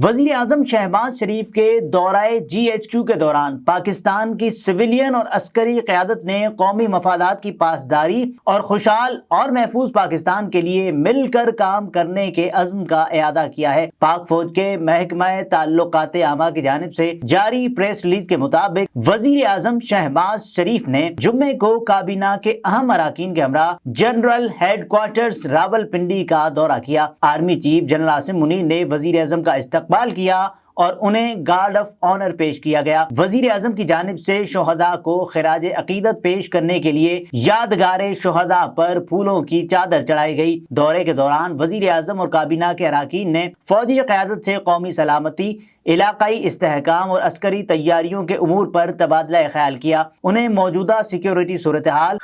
وزیر اعظم شہباز شریف کے دورہ GHQ کے دوران پاکستان کی سویلین اور عسکری قیادت نے قومی مفادات کی پاسداری اور خوشحال اور محفوظ پاکستان کے لیے مل کر کام کرنے کے عزم کا اعادہ کیا ہے۔ پاک فوج کے محکمہ تعلقات عامہ کی جانب سے جاری پریس ریلیز کے مطابق وزیر اعظم شہباز شریف نے جمعے کو کابینہ کے اہم اراکین کے ہمراہ جنرل ہیڈ کوارٹرز راولپنڈی کا دورہ کیا۔ Army chief general Asim Munir نے وزیر اعظم کا استقبال کیا اور انہیں گارڈ آف آنر پیش کیا گیا۔ وزیر اعظم کی جانب سے شہداء کو خراج عقیدت پیش کرنے کے لیے یادگار شہداء پر پھولوں کی چادر چڑھائی گئی۔ دورے کے دوران وزیر اعظم اور کابینہ کے اراکین نے فوجی قیادت سے قومی سلامتی، علاقائی استحکام اور عسکری تیاریوں کے امور پر تبادلہ خیال کیا۔ انہیں موجودہ سیکیورٹی صورتحال،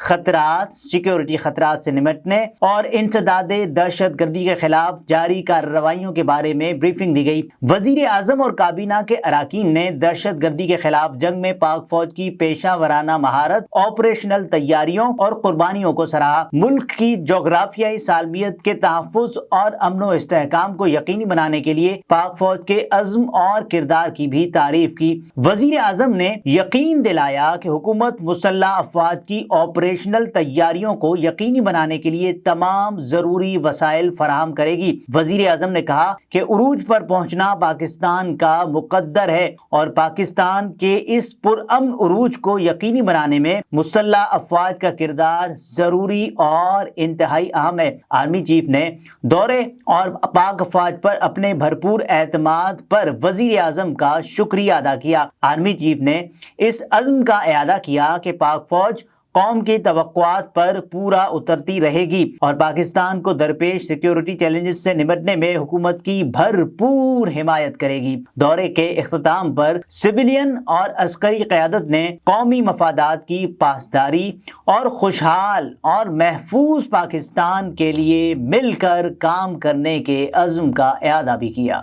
سیکیورٹی خطرات سے نمٹنے اور انسداد دہشت گردی کے خلاف جاری کارروائیوں کے بارے میں بریفنگ دی گئی۔ وزیر اعظم اور کابینہ کے اراکین نے دہشت گردی کے خلاف جنگ میں پاک فوج کی پیشہ ورانہ مہارت، آپریشنل تیاریوں اور قربانیوں کو سراہا۔ ملک کی جغرافیائی سالمیت کے تحفظ اور امن و استحکام کو یقینی بنانے کے لیے پاک فوج کے عزم اور کردار کی بھی تعریف کی۔ وزیر اعظم نے یقین دلایا کہ حکومت مسلح افواج کی آپریشنل تیاریوں کو یقینی بنانے کے لیے تمام ضروری وسائل فراہم کرے گی۔ وزیر اعظم نے کہا کہ عروج پر پہنچنا پاکستان کا مقدر ہے اور پاکستان کے اس پرامن عروج کو یقینی بنانے میں مسلح افواج کا کردار ضروری اور انتہائی اہم ہے۔ آرمی چیف نے دورے اور پاک افواج پر اپنے بھرپور اعتماد پر وزیر اعظم کا شکریہ ادا کیا۔ آرمی چیف نے اس عزم کا اعادہ کیا کہ پاک فوج قوم کی توقعات پر پورا اترتی رہے گی اور پاکستان کو درپیش سیکیورٹی چیلنجز سے نمٹنے میں حکومت کی بھرپور حمایت کرے گی۔ دورے کے اختتام پر سویلین اور عسکری قیادت نے قومی مفادات کی پاسداری اور خوشحال اور محفوظ پاکستان کے لیے مل کر کام کرنے کے عزم کا اعادہ بھی کیا۔